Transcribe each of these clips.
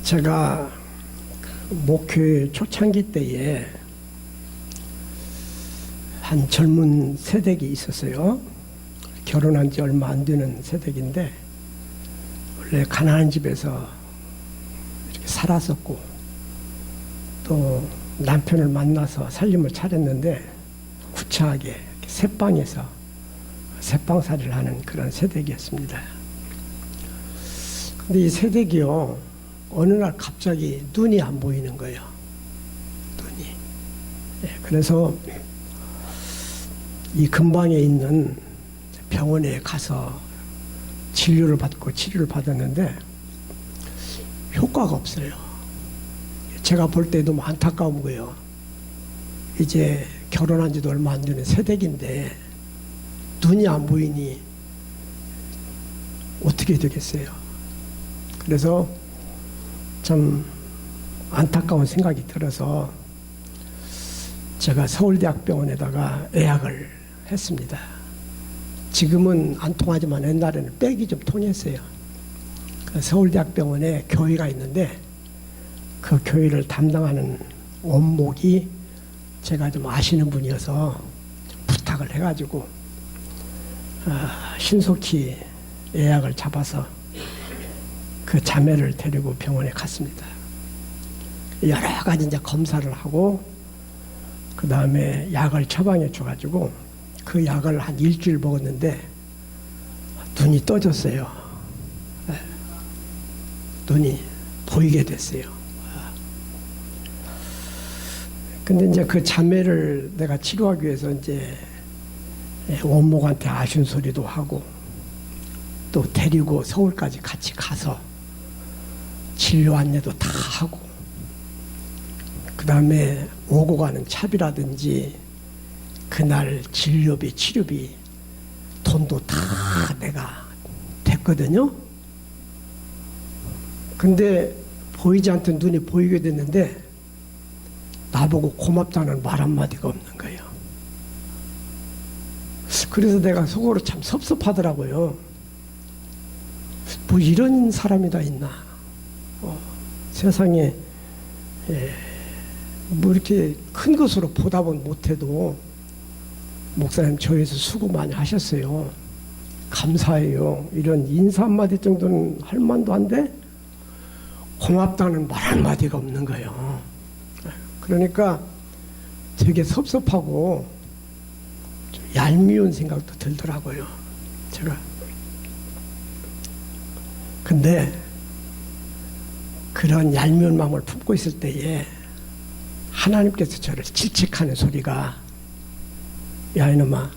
제가 목회 초창기 때에 한 젊은 새댁이 있었어요. 결혼한 지 얼마 안 되는 새댁인데 원래 가난한 집에서 이렇게 살았었고 또 남편을 만나서 살림을 차렸는데 구차하게 새방에서 새방살이를 하는 그런 새댁이었습니다. 근데 이 새댁이요, 어느 날 갑자기 눈이 안 보이는 거예요. 눈이. 그래서 이 근방에 있는 병원에 가서 진료를 받고 치료를 받았는데 효과가 없어요. 제가 볼 때 너무 안타까운 거예요. 이제 결혼한 지도 얼마 안 되는 새댁인데 눈이 안 보이니 어떻게 되겠어요? 그래서 참 안타까운 생각이 들어서 제가 서울대학병원에다가 예약을 했습니다. 지금은 안 통하지만 옛날에는 빽이 좀 통했어요. 서울대학병원에 교회가 있는데 그 교회를 담당하는 원목이 제가 좀 아시는 분이어서 좀 부탁을 해가지고 신속히 예약을 잡아서 그 자매를 데리고 병원에 갔습니다. 여러 가지 이제 검사를 하고 그 다음에 약을 처방해 줘가지고 그 약을 한 일주일 먹었는데 눈이 떠졌어요. 눈이 보이게 됐어요. 근데 이제 그 자매를 내가 치료하기 위해서 이제 원목한테 아쉬운 소리도 하고 또 데리고 서울까지 같이 가서 진료 안내도 다 하고 그 다음에 오고 가는 차비라든지 그날 진료비, 치료비 돈도 다 내가 댔거든요. 근데 보이지 않던 눈이 보이게 됐는데 나보고 고맙다는 말 한마디가 없는 거예요. 그래서 내가 속으로 참 섭섭하더라고요. 뭐 이런 사람이 다 있나. 세상에 뭐 이렇게 큰 것으로 보답은 못해도 목사님 저에서 수고 많이 하셨어요. 감사해요. 이런 인사 한마디 정도는 할 만도 한데 고맙다는 말 한마디가 없는 거예요. 그러니까 되게 섭섭하고 좀 얄미운 생각도 들더라고요. 제가. 근데 그런 얄미운 마음을 품고 있을 때에 하나님께서 저를 질책하는 소리가 야 이놈아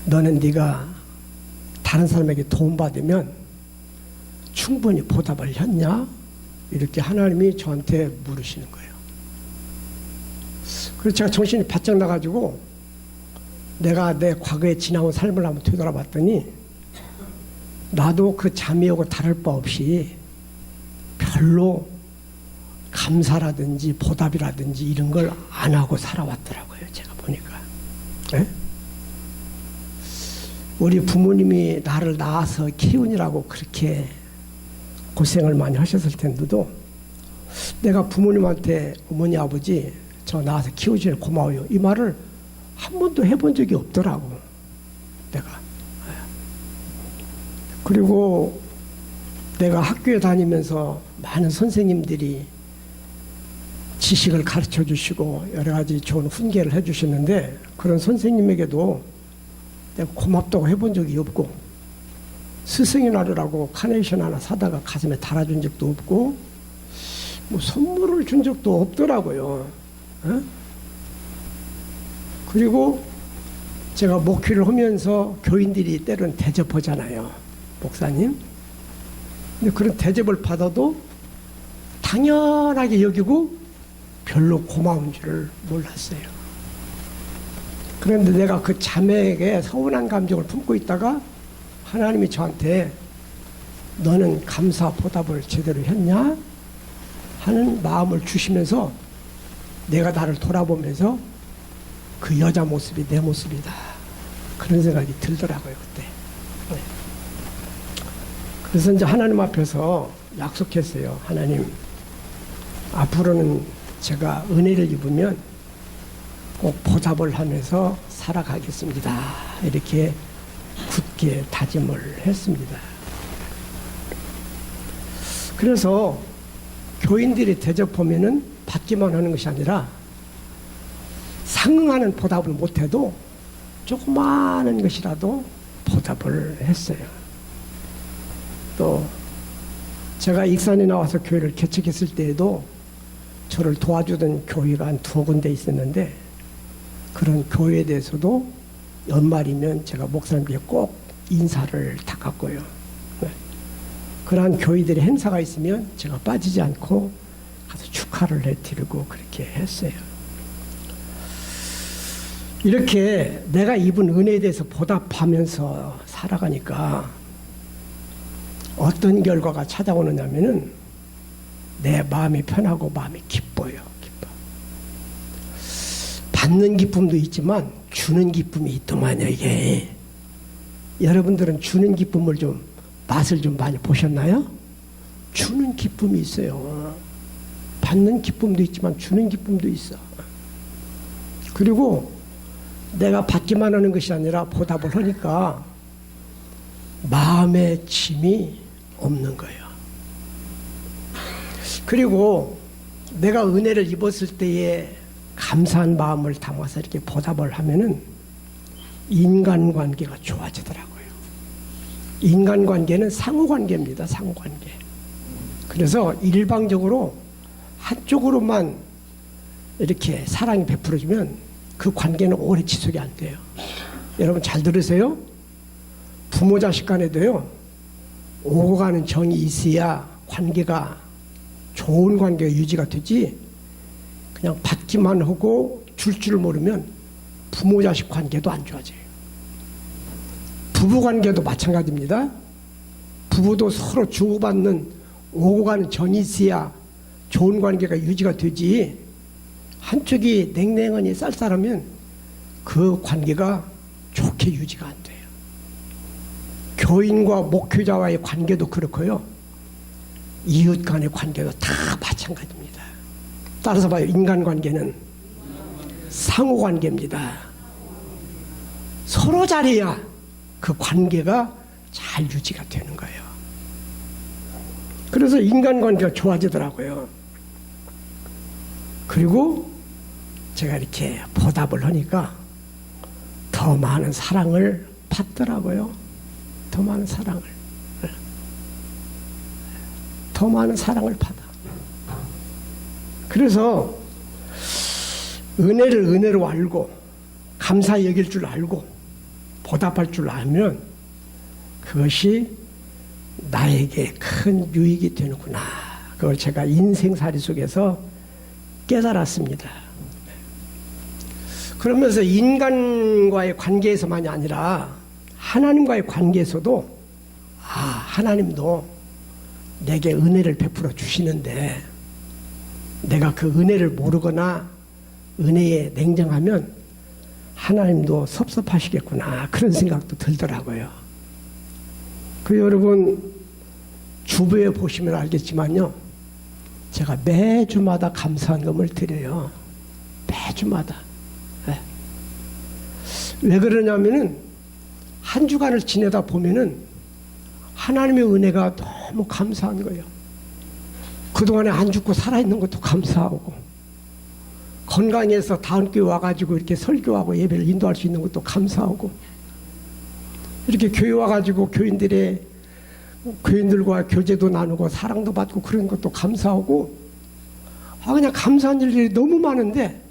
너는 네가 다른 사람에게 도움받으면 충분히 보답을 했냐? 이렇게 하나님이 저한테 물으시는 거예요. 그래서 제가 정신이 바짝 나가지고 내가 내 과거에 지나온 삶을 한번 되돌아봤더니 나도 그 자매하고 다를 바 없이 별로 감사라든지 보답이라든지 이런 걸 안 하고 살아왔더라고요. 제가 보니까. 네? 우리 부모님이 나를 낳아서 키우느라고 그렇게 고생을 많이 하셨을 텐데도 내가 부모님한테 어머니 아버지 저 낳아서 키우시니 고마워요. 이 말을 한 번도 해본 적이 없더라고. 내가. 그리고 내가 학교에 다니면서 많은 선생님들이 지식을 가르쳐 주시고 여러 가지 좋은 훈계를 해 주시는데 그런 선생님에게도 내가 고맙다고 해본 적이 없고 스승의 날이라고 카네이션 하나 사다가 가슴에 달아준 적도 없고 뭐 선물을 준 적도 없더라고요. 에? 그리고 제가 목회를 하면서 교인들이 때로는 대접하잖아요. 목사님. 근데 그런 대접을 받아도 당연하게 여기고 별로 고마운 줄을 몰랐어요. 그런데 내가 그 자매에게 서운한 감정을 품고 있다가 하나님이 저한테 너는 감사 보답을 제대로 했냐? 하는 마음을 주시면서 내가 나를 돌아보면서 그 여자 모습이 내 모습이다. 그런 생각이 들더라고요, 그때. 네. 그래서 이제 하나님 앞에서 약속했어요. 하나님, 앞으로는 제가 은혜를 입으면 꼭 보답을 하면서 살아가겠습니다. 이렇게 굳게 다짐을 했습니다. 그래서 교인들이 대접하면은 받기만 하는 것이 아니라 상응하는 보답을 못해도 조그마한 것이라도 보답을 했어요. 또 제가 익산에 나와서 교회를 개척했을 때에도 저를 도와주던 교회가 한 2군데 있었는데 그런 교회에 대해서도 연말이면 제가 목사님께 꼭 인사를 닦았고요. 네. 그러한 교회들의 행사가 있으면 제가 빠지지 않고 가서 축하를 해드리고 그렇게 했어요. 이렇게 내가 입은 은혜에 대해서 보답하면서 살아가니까 어떤 결과가 찾아오느냐면은 내 마음이 편하고 마음이 기뻐요. 기뻐. 받는 기쁨도 있지만 주는 기쁨이 있더만요. 이게 여러분들은 주는 기쁨을 좀 맛을 좀 많이 보셨나요? 주는 기쁨이 있어요. 받는 기쁨도 있지만 주는 기쁨도 있어. 그리고 내가 받기만 하는 것이 아니라 보답을 하니까 마음의 짐이 없는 거예요. 그리고 내가 은혜를 입었을 때에 감사한 마음을 담아서 이렇게 보답을 하면은 인간관계가 좋아지더라고요. 인간관계는 상호관계입니다. 상호관계. 그래서 일방적으로 한쪽으로만 이렇게 사랑이 베풀어지면 그 관계는 오래 지속이 안 돼요. 여러분 잘 들으세요. 부모 자식 간에도요, 오고 가는 정이 있어야 관계가 좋은 관계가 유지가 되지, 그냥 받기만 하고 줄 줄 모르면 부모 자식 관계도 안 좋아져요. 부부 관계도 마찬가지입니다. 부부도 서로 주고받는 오고 가는 정이 있어야 좋은 관계가 유지가 되지, 한쪽이 냉랭하니 쌀쌀하면 그 관계가 좋게 유지가 안 돼요. 교인과 목회자와의 관계도 그렇고요. 이웃 간의 관계도 다 마찬가지입니다. 따라서 봐요. 인간관계는 상호관계입니다. 서로 잘해야 그 관계가 잘 유지가 되는 거예요. 그래서 인간관계가 좋아지더라고요. 그리고 제가 이렇게 보답을 하니까 더 많은 사랑을 받더라고요. 더 많은 사랑을. 더 많은 사랑을 받아. 그래서 은혜를 은혜로 알고 감사히 여길 줄 알고 보답할 줄 알면 그것이 나에게 큰 유익이 되는구나. 그걸 제가 인생살이 속에서 깨달았습니다. 그러면서 인간과의 관계에서만이 아니라 하나님과의 관계에서도 하나님도 내게 은혜를 베풀어 주시는데 내가 그 은혜를 모르거나 은혜에 냉정하면 하나님도 섭섭하시겠구나, 그런 생각도 들더라고요. 그 여러분 주부에 보시면 알겠지만요, 제가 매주마다 감사한금을 드려요. 매주마다. 네. 왜 그러냐면은 한 주간을 지내다 보면은 하나님의 은혜가 너무 감사한 거예요. 그동안에 안 죽고 살아있는 것도 감사하고, 건강해서 다음 교회 와가지고 이렇게 설교하고 예배를 인도할 수 있는 것도 감사하고, 이렇게 교회 와가지고 교인들과 교제도 나누고 사랑도 받고 그런 것도 감사하고, 그냥 감사한 일들이 너무 많은데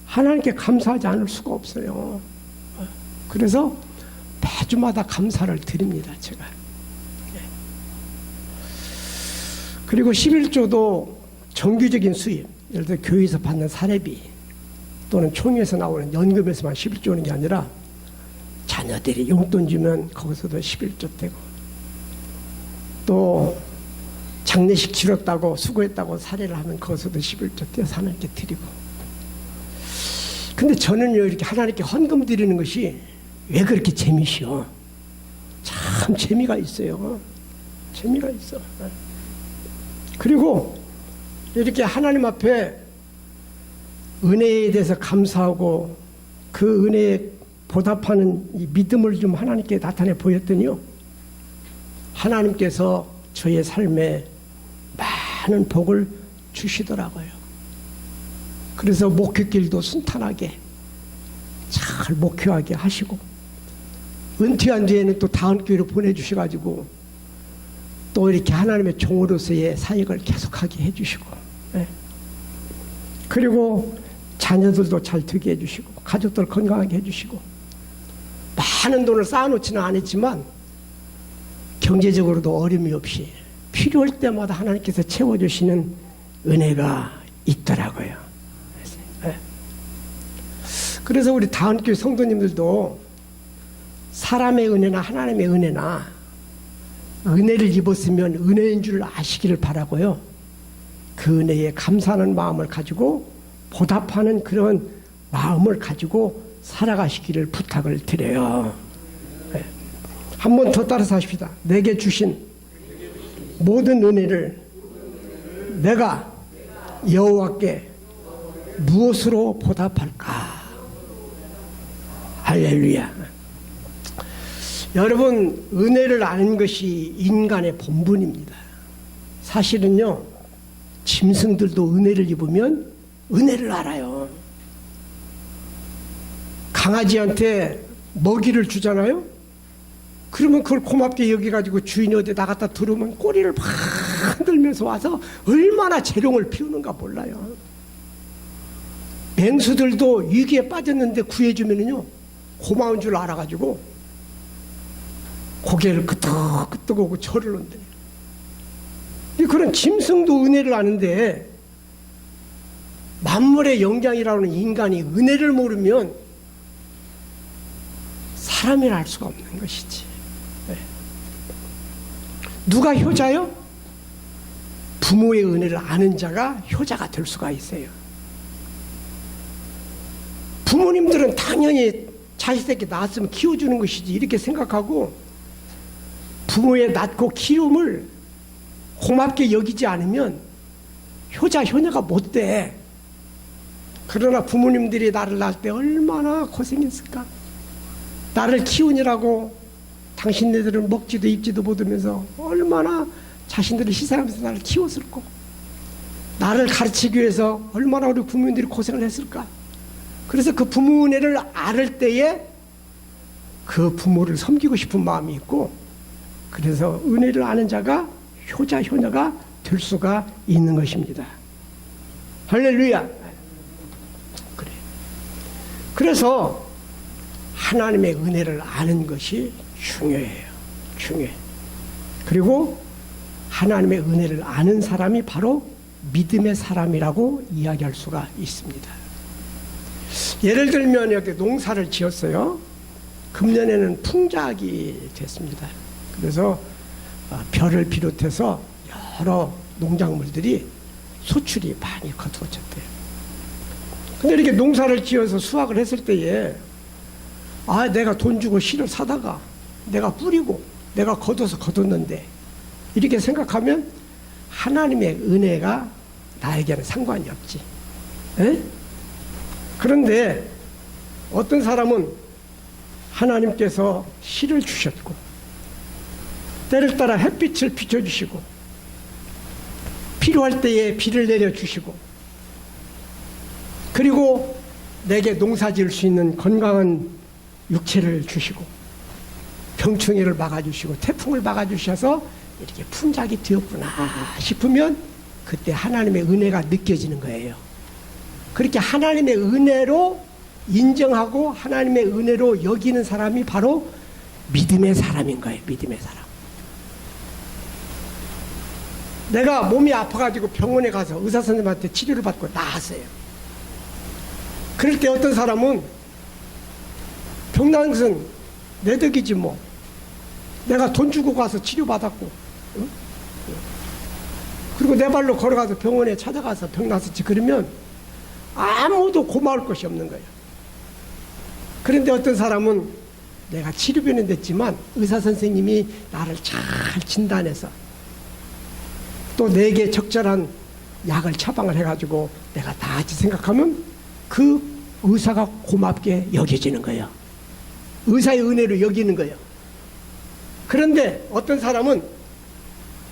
하나님께 감사하지 않을 수가 없어요. 그래서 매주마다 감사를 드립니다, 제가. 그리고 11조도 정규적인 수입, 예를 들어 교회에서 받는 사례비 또는 총회에서 나오는 연금에서만 11조는 게 아니라 자녀들이 용돈 주면 거기서도 11조 떼고, 또 장례식 치렀다고 수고했다고 사례를 하면 거기서도 11조 떼어서 하나님께 드리고. 근데 저는요, 이렇게 하나님께 헌금 드리는 것이 왜 그렇게 재미시오? 참 재미가 있어요. 재미가 있어. 그리고 이렇게 하나님 앞에 은혜에 대해서 감사하고 그 은혜에 보답하는 이 믿음을 좀 하나님께 나타내 보였더니요, 하나님께서 저의 삶에 많은 복을 주시더라고요. 그래서 목회길도 순탄하게 잘 목회하게 하시고, 은퇴한 뒤에는 또 다음 교회로 보내주셔가지고 또 이렇게 하나님의 종으로서의 사역을 계속하게 해주시고, 네. 그리고 자녀들도 잘 되게 해주시고 가족들 건강하게 해주시고, 많은 돈을 쌓아놓지는 않았지만 경제적으로도 어려움이 없이 필요할 때마다 하나님께서 채워주시는 은혜가 있더라고요. 네. 그래서 우리 다운교회 성도님들도 사람의 은혜나 하나님의 은혜나 은혜를 입었으면 은혜인 줄 아시기를 바라고요. 그 은혜에 감사하는 마음을 가지고 보답하는 그런 마음을 가지고 살아가시기를 부탁을 드려요. 네. 한 번 더 따라서 하십시다. 내게 주신 모든 은혜를 내가 여호와께 무엇으로 보답할까? 할렐루야. 여러분, 은혜를 아는 것이 인간의 본분입니다. 사실은요, 짐승들도 은혜를 입으면 은혜를 알아요. 강아지한테 먹이를 주잖아요. 그러면 그걸 고맙게 여기가지고 주인이 어디 나갔다 들어오면 꼬리를 막 흔들면서 와서 얼마나 재롱을 피우는가 몰라요. 맹수들도 위기에 빠졌는데 구해주면은요, 고마운 줄 알아가지고 고개를 끄덕끄덕 하고 절을 한대. 그런 짐승도 은혜를 아는데 만물의 영장이라는 인간이 은혜를 모르면 사람이라 할 수가 없는 것이지. 네. 누가 효자요? 부모의 은혜를 아는 자가 효자가 될 수가 있어요. 부모님들은 당연히 자식에게 낳았으면 키워주는 것이지 이렇게 생각하고, 부모의 낳고 키움을 고맙게 여기지 않으면 효자 효녀가 못 돼. 그러나 부모님들이 나를 낳을 때 얼마나 고생했을까. 나를 키우느라고 당신네들은 먹지도 입지도 못하면서 얼마나 자신들을 희생하면서 나를 키웠을까. 나를 가르치기 위해서 얼마나 우리 부모님들이 고생을 했을까. 그래서 그 부모 은혜를 알을 때에 그 부모를 섬기고 싶은 마음이 있고, 그래서 은혜를 아는 자가 효자 효녀가 될 수가 있는 것입니다. 할렐루야. 그래. 그래서 하나님의 은혜를 아는 것이 중요해요. 중요해. 그리고 하나님의 은혜를 아는 사람이 바로 믿음의 사람이라고 이야기할 수가 있습니다. 예를 들면 이렇게 농사를 지었어요. 금년에는 풍작이 됐습니다. 그래서 벼를 비롯해서 여러 농작물들이 소출이 많이 거두어졌대요. 근데 이렇게 농사를 지어서 수확을 했을 때에 내가 돈 주고 씨를 사다가 내가 뿌리고 내가 거뒀는데 이렇게 생각하면 하나님의 은혜가 나에게는 상관이 없지. 에? 그런데 어떤 사람은 하나님께서 씨를 주셨고 때를 따라 햇빛을 비춰주시고 필요할 때에 비를 내려주시고 그리고 내게 농사 지을 수 있는 건강한 육체를 주시고 병충해를 막아주시고 태풍을 막아주셔서 이렇게 풍작이 되었구나 싶으면 그때 하나님의 은혜가 느껴지는 거예요. 그렇게 하나님의 은혜로 인정하고 하나님의 은혜로 여기는 사람이 바로 믿음의 사람인 거예요. 믿음의 사람. 내가 몸이 아파가지고 병원에 가서 의사 선생님한테 치료를 받고 나았어요. 그럴 때 어떤 사람은 병난 것은 내 덕이지 뭐. 내가 돈 주고 가서 치료받았고 응? 그리고 내 발로 걸어가서 병원에 찾아가서 병 났었지. 그러면 아무도 고마울 것이 없는 거예요. 그런데 어떤 사람은 내가 치료비는 됐지만 의사 선생님이 나를 잘 진단해서 또 내게 적절한 약을 처방을 해가지고 내가 나아지 생각하면 그 의사가 고맙게 여겨지는 거예요. 의사의 은혜로 여기는 거예요. 그런데 어떤 사람은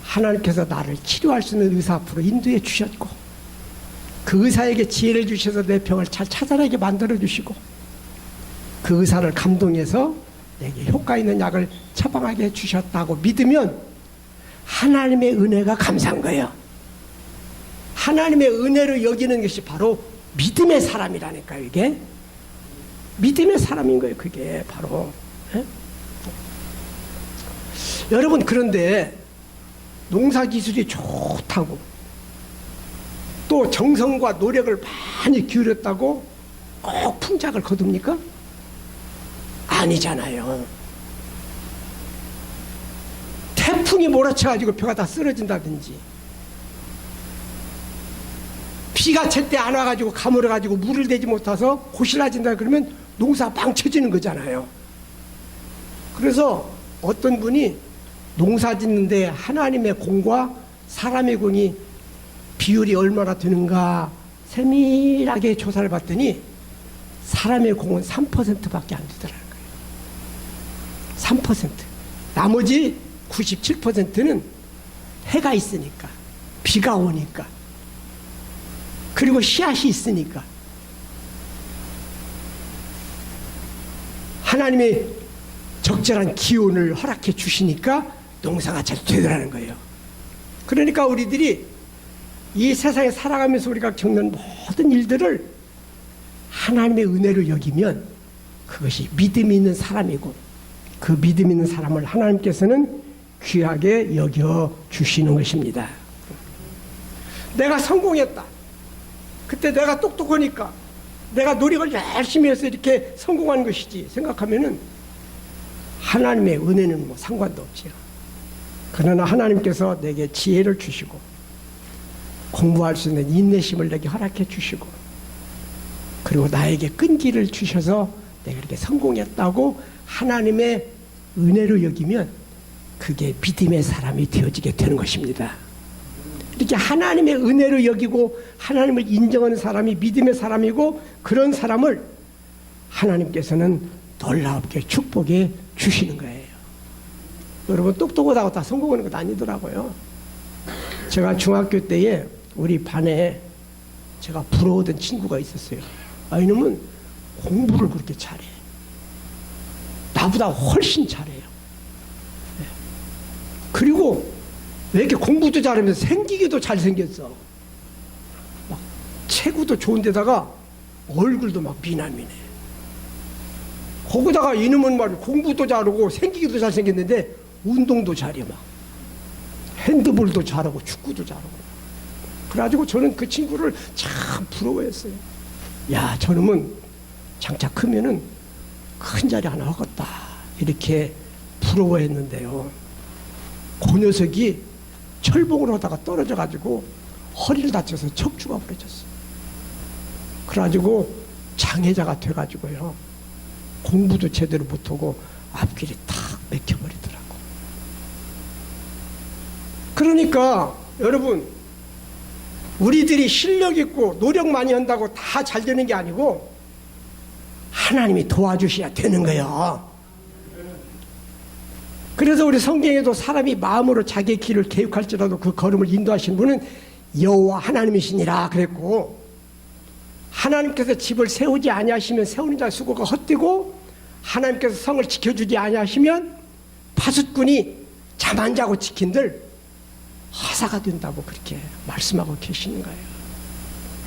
하나님께서 나를 치료할 수 있는 의사 앞으로 인도해 주셨고 그 의사에게 지혜를 주셔서 내 병을 잘 찾아내게 만들어 주시고 그 의사를 감동해서 내게 효과 있는 약을 처방하게 해 주셨다고 믿으면 하나님의 은혜가 감사한 거예요. 하나님의 은혜로 여기는 것이 바로 믿음의 사람이라니까요. 이게 믿음의 사람인 거예요. 그게 바로. 예? 여러분, 그런데 농사기술이 좋다고 또 정성과 노력을 많이 기울였다고 꼭 풍작을 거둡니까? 아니잖아요. 태풍이 몰아쳐가지고 벼가 다 쓰러진다든지 비가 제때 안 와가지고 가물어가지고 물을 대지 못해서 고실라진다 그러면 농사가 망쳐지는 거잖아요. 그래서 어떤 분이 농사 짓는데 하나님의 공과 사람의 공이 비율이 얼마나 되는가 세밀하게 조사를 봤더니 사람의 공은 3%밖에 안 되더라는 거예요. 3%. 나머지 97%는 해가 있으니까, 비가 오니까, 그리고 씨앗이 있으니까 하나님의 적절한 기온을 허락해 주시니까 농사가 잘 되더라는 거예요. 그러니까 우리들이 이 세상에 살아가면서 우리가 겪는 모든 일들을 하나님의 은혜로 여기면 그것이 믿음이 있는 사람이고 그 믿음 있는 사람을 하나님께서는 귀하게 여겨 주시는 것입니다. 내가 성공했다. 그때 내가 똑똑하니까 내가 노력을 열심히 해서 이렇게 성공한 것이지 생각하면은 하나님의 은혜는 뭐 상관도 없지요. 그러나 하나님께서 내게 지혜를 주시고 공부할 수 있는 인내심을 내게 허락해 주시고 그리고 나에게 끈기를 주셔서 내가 이렇게 성공했다고 하나님의 은혜로 여기면 그게 믿음의 사람이 되어지게 되는 것입니다. 이렇게 하나님의 은혜로 여기고 하나님을 인정하는 사람이 믿음의 사람이고 그런 사람을 하나님께서는 놀랍게 축복해 주시는 거예요. 여러분 똑똑하다고 다 성공하는 것 아니더라고요. 제가 중학교 때에 우리 반에 제가 부러웠던 친구가 있었어요. 이놈은 공부를 그렇게 잘해. 나보다 훨씬 잘해요. 그리고 왜 이렇게 공부도 잘하면서 생기기도 잘생겼어. 막 체구도 좋은데다가 얼굴도 막 미남이네. 거기다가 이놈은 말이야 공부도 잘하고 생기기도 잘생겼는데 운동도 잘해. 막 핸드볼도 잘하고 축구도 잘하고. 그래가지고 저는 그 친구를 참 부러워했어요. 야, 저놈은 장차 크면은 큰 자리 하나 하겠다 이렇게 부러워했는데요. 그 녀석이 철봉을 하다가 떨어져가지고 허리를 다쳐서 척추가 부러졌어요. 그래가지고 장애자가 돼가지고요. 공부도 제대로 못하고 앞길이 탁 맥혀버리더라고. 그러니까 여러분 우리들이 실력 있고 노력 많이 한다고 다 잘 되는 게 아니고 하나님이 도와주셔야 되는 거예요. 그래서 우리 성경에도 사람이 마음으로 자기의 길을 계획할지라도 그 걸음을 인도하신 분은 여호와 하나님이시니라 그랬고 하나님께서 집을 세우지 아니하시면 세우는 자의 수고가 헛되고 하나님께서 성을 지켜주지 아니하시면 파수꾼이 잠 안 자고 지킨들 허사가 된다고 그렇게 말씀하고 계시는 거예요.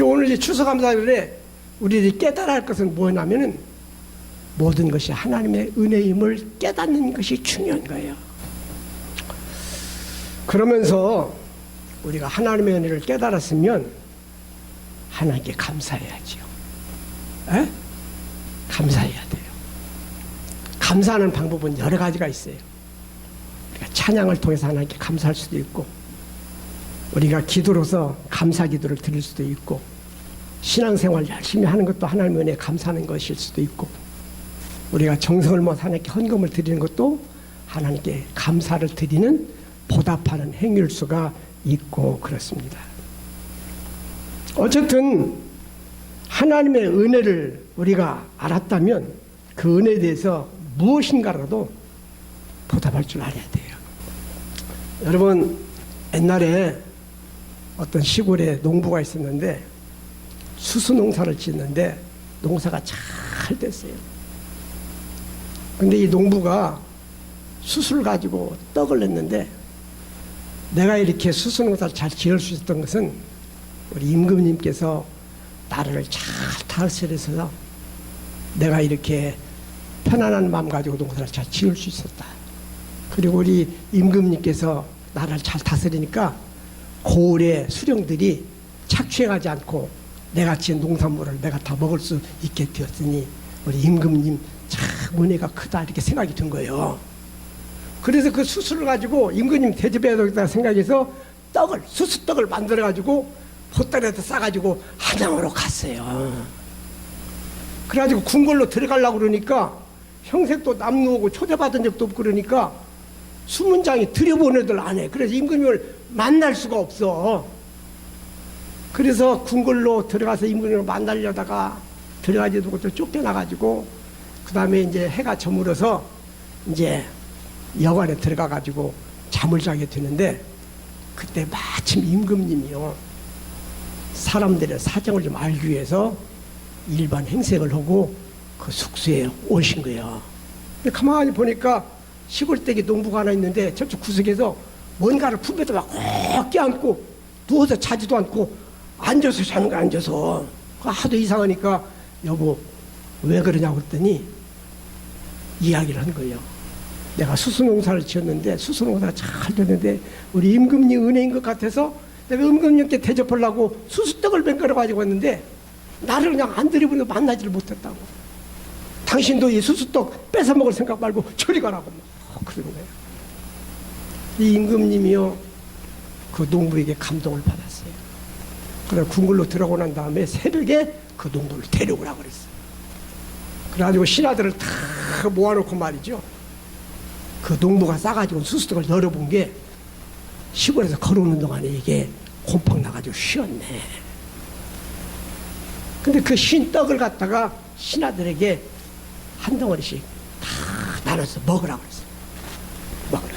오늘 이제 추수감사절에 우리들이 깨달아야 할 것은 뭐냐면은 모든 것이 하나님의 은혜임을 깨닫는 것이 중요한 거예요. 그러면서 우리가 하나님의 은혜를 깨달았으면 하나님께 감사해야죠. 에? 감사해야 돼요. 감사하는 방법은 여러 가지가 있어요. 우리가 찬양을 통해서 하나님께 감사할 수도 있고 우리가 기도로서 감사 기도를 드릴 수도 있고 신앙생활 열심히 하는 것도 하나님의 은혜에 감사하는 것일 수도 있고 우리가 정성을 모아서 하나님께 헌금을 드리는 것도 하나님께 감사를 드리는 보답하는 행위일 수가 있고 그렇습니다. 어쨌든 하나님의 은혜를 우리가 알았다면 그 은혜에 대해서 무엇인가라도 보답할 줄 알아야 돼요. 여러분, 옛날에 어떤 시골에 농부가 있었는데 수수 농사를 짓는데 농사가 잘 됐어요. 근데 이 농부가 수수를 가지고 떡을 냈는데, 내가 이렇게 수수 농사를 잘 지을 수 있었던 것은 우리 임금님께서 나를 잘 다스려서 내가 이렇게 편안한 마음 가지고 농사를 잘 지을 수 있었다. 그리고 우리 임금님께서 나를 잘 다스리니까 고을의 수령들이 착취해가지 않고 내가 지은 농산물을 내가 다 먹을 수 있게 되었으니 우리 임금님 참 은혜가 크다, 이렇게 생각이 든 거예요. 그래서 그 수수를 가지고 임금님 대접해야 되겠다 생각해서 떡을, 수수떡을 만들어가지고 보따리에다 싸가지고 한양으로 갔어요. 그래가지고 궁궐로 들어가려고 그러니까 형색도 남루오고 초대받은 적도 없고 그러니까 수문장이 들여보내들 안 해. 그래서 임금님을 만날 수가 없어. 그래서 궁궐로 들어가서 임금님을 만나려다가 들어가지도 못해 쫓겨나가지고 그 다음에 이제 해가 저물어서 이제 여관에 들어가가지고 잠을 자게 되는데, 그때 마침 임금님이요, 사람들의 사정을 좀 알기 위해서 일반 행색을 하고 그 숙소에 오신 거예요. 근데 가만히 보니까 시골댁에 농부가 하나 있는데 저쪽 구석에서 뭔가를 품에다 막 꼭 껴안고 누워서 자지도 않고 앉아서 자는 거야. 앉아서 하도 이상하니까 여보 왜 그러냐고 그랬더니 이야기를 한 거예요. 내가 수수농사를 지었는데 수수농사가 잘 됐는데 우리 임금님 은혜인 것 같아서 내가 임금님께 대접하려고 수수떡을 맹글어 가지고 왔는데 나를 그냥 안 들이부는 만나지를 못했다고. 당신도 이 수수떡 뺏어 먹을 생각 말고 저리 가라고 막 그러는 거예요. 이 임금님이요, 그 농부에게 감동을 받았어요. 그래서 궁궐로 들어오고 난 다음에 새벽에 그 농부를 데려오라고 그랬어요. 그래가지고 신하들을 다 모아놓고 말이죠, 그 농부가 싸가지고 수수떡을 열어본 게 시골에서 걸어오는 동안에 이게 곰팡 나가지고 쉬었네. 근데 그 쉰 떡을 갖다가 신하들에게 한 덩어리씩 다 나눠서 먹으라고 그랬어요. 먹으라.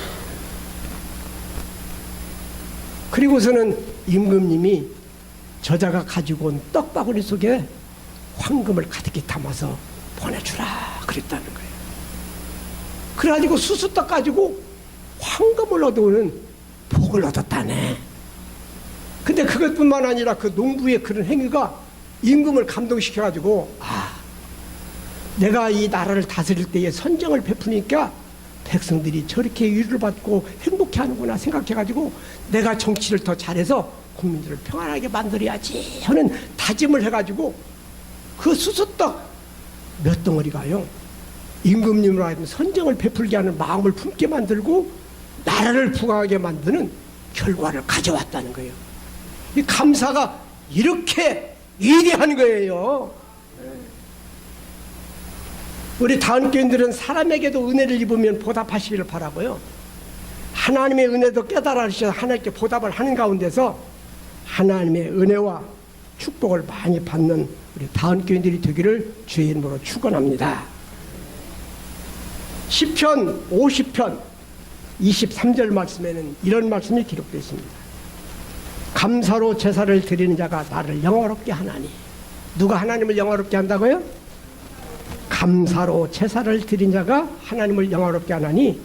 그리고서는 임금님이 저자가 가지고 온 떡바구니 속에 황금을 가득히 담아서 보내주라 그랬다는 거예요. 그래가지고 수수떡 가지고 황금을 얻어오는 복을 얻었다네. 근데 그것뿐만 아니라 그 농부의 그런 행위가 임금을 감동시켜가지고, 내가 이 나라를 다스릴 때에 선정을 베푸니까 백성들이 저렇게 위로를 받고 행복해하는구나 생각해가지고 내가 정치를 더 잘해서 국민들을 평안하게 만들어야지 하는 다짐을 해가지고 그 수수떡 몇 덩어리가요, 임금님으로 하여금 선정을 베풀게 하는 마음을 품게 만들고 나라를 부강하게 만드는 결과를 가져왔다는 거예요. 이 감사가 이렇게 위대한 거예요. 우리 다은교인들은 사람에게도 은혜를 입으면 보답하시기를 바라고요, 하나님의 은혜도 깨달아 주셔서 하나님께 보답을 하는 가운데서 하나님의 은혜와 축복을 많이 받는 우리 다은교인들이 되기를 주의 이름으로 축원합니다. 시편 50편 23절 말씀에는 이런 말씀이 기록되어 있습니다. 감사로 제사를 드리는 자가 나를 영화롭게 하나니. 누가 하나님을 영화롭게 한다고요? 감사로 제사를 드린 자가 하나님을 영화롭게 하나니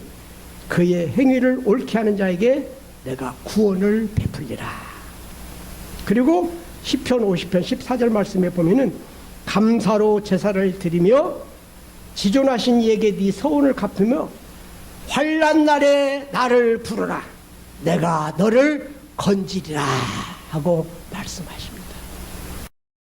그의 행위를 옳게 하는 자에게 내가 구원을 베풀리라. 그리고 시편 50편 14절 말씀에 보면은 감사로 제사를 드리며 지존하신 이에게 네 서원을 갚으며 환난 날에 나를 부르라 내가 너를 건지리라 하고 말씀하십니다.